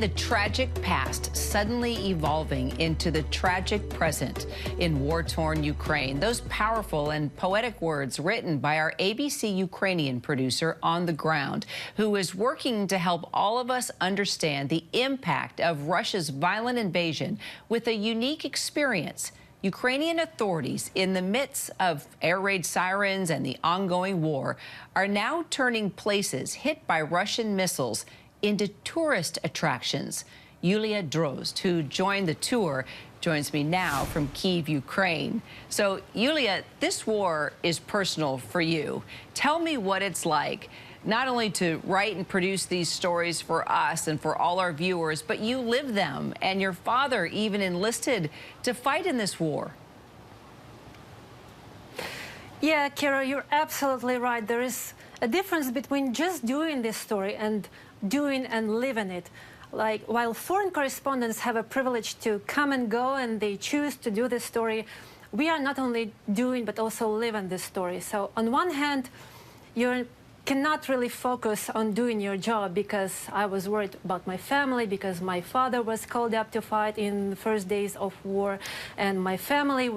The tragic past suddenly evolving into the tragic present in war-torn Ukraine. Those powerful and poetic words written by our ABC Ukrainian producer on the ground, who is working to help all of us understand the impact of Russia's violent invasion with a unique experience. Ukrainian authorities, in the midst of air raid sirens and the ongoing war, are now turning places hit by Russian missiles into tourist attractions. Yulia Drozd, who joined the tour, joins me now from Kyiv, Ukraine. So, Yulia, this war is personal for you. Tell me what it's like, not only to write and produce these stories for us and for all our viewers, but you live them, and your father even enlisted to fight in this war. Yeah, Kira, you're absolutely right. There is a difference between just doing this story and doing and living it. Like, while foreign correspondents have a privilege to come and go and they choose to do this story, we are not only doing but also living this story. So on one hand, you cannot really focus on doing your job because I was worried about my family, because my father was called up to fight in the first days of war, and my family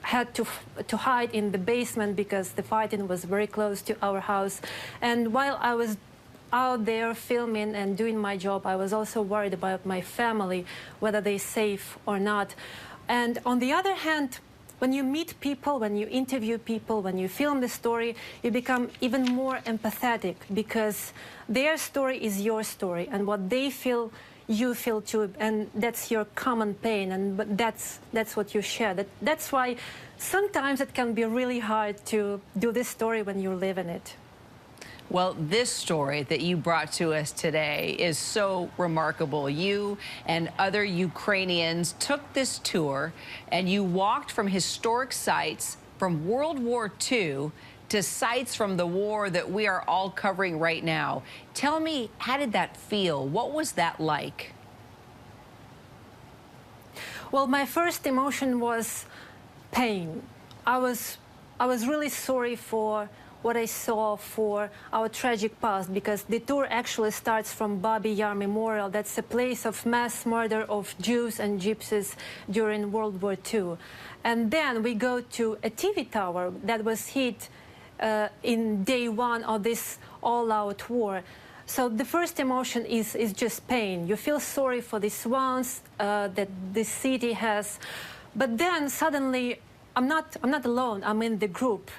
had to hide in the basement because the fighting was very close to our house. And while I was out there filming and doing my job, I was also worried about my family, whether they're safe or not. And on the other hand, when you meet people, when you interview people, when you film the story, you become even more empathetic because their story is your story, and what they feel, you feel too, and that's your common pain, and that's what you share. That's why sometimes it can be really hard to do this story when you live in it. Well, this story that you brought to us today is so remarkable. You and other Ukrainians took this tour and you walked from historic sites from World War II to sites from the war that we are all covering right now. Tell me, how did that feel? What was that like? Well, my first emotion was pain. I was really sorry for what I saw, for our tragic past, because the tour actually starts from Babi Yar Memorial. That's a place of mass murder of Jews and Gypsies during World War II. And then we go to a TV tower that was hit in day one of this all-out war. So the first emotion is just pain. You feel sorry for these wounds that this city has. But then suddenly, I'm not alone, I'm in the group.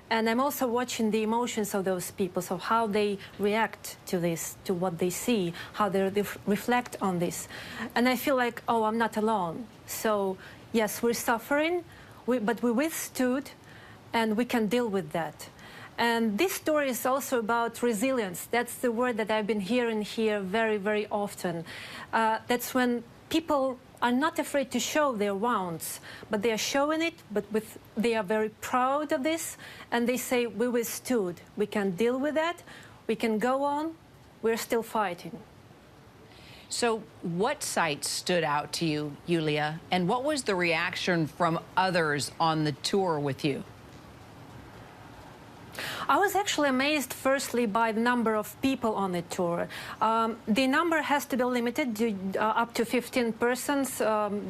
And I'm also watching the emotions of those people, so how they react to this, to what they see, how they reflect on this. And I feel like, oh, I'm not alone. So, yes, we're suffering, but we withstood, and we can deal with that. And this story is also about resilience. That's the word that I've been hearing here very, very often. That's when people are not afraid to show their wounds, but they are showing it, but they are very proud of this, and they say, we withstood, we can deal with that, we can go on, we're still fighting. So what sites stood out to you, Yulia, and what was the reaction from others on the tour with you? I was actually amazed, firstly, by the number of people on the tour. The number has to be limited to up to 15 persons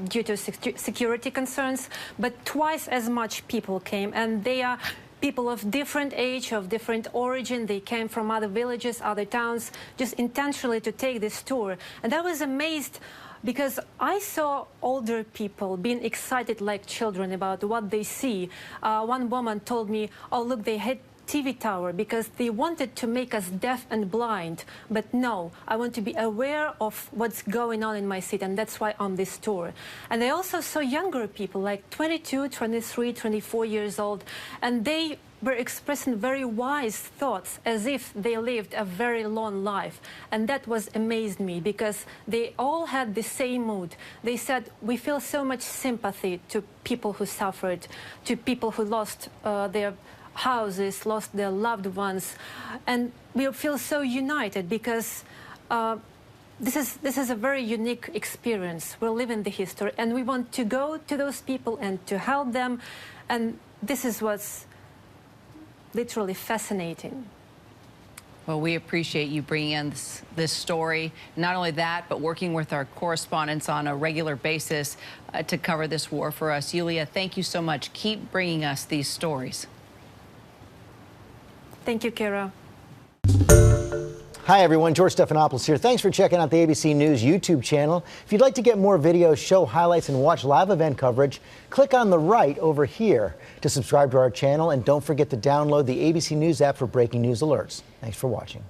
due to security concerns, but twice as much people came, and they are people of different age, of different origin. They came from other villages, other towns, just intentionally to take this tour. And I was amazed because I saw older people being excited like children about what they see. One woman told me, oh, look, they hit TV tower because they wanted to make us deaf and blind, but no, I want to be aware of what's going on in my city, and that's why on this tour. And I also saw younger people like 22, 23, 24 years old, and they were expressing very wise thoughts as if they lived a very long life. And that was amazed me because they all had the same mood. They said, we feel so much sympathy to people who suffered, to people who lost their houses, lost their loved ones, and we feel so united because this is a very unique experience. We're living the history, and we want to go to those people and to help them, and this is what's literally fascinating. Well, we appreciate you bringing in this story. Not only that, but working with our correspondents on a regular basis to cover this war for us. Yulia, thank you so much. Keep bringing us these stories. Thank you, Kara. Hi, everyone. George Stephanopoulos here. Thanks for checking out the ABC News YouTube channel. If you'd like to get more videos, show highlights, and watch live event coverage, click on the right over here to subscribe to our channel. And don't forget to download the ABC News app for breaking news alerts. Thanks for watching.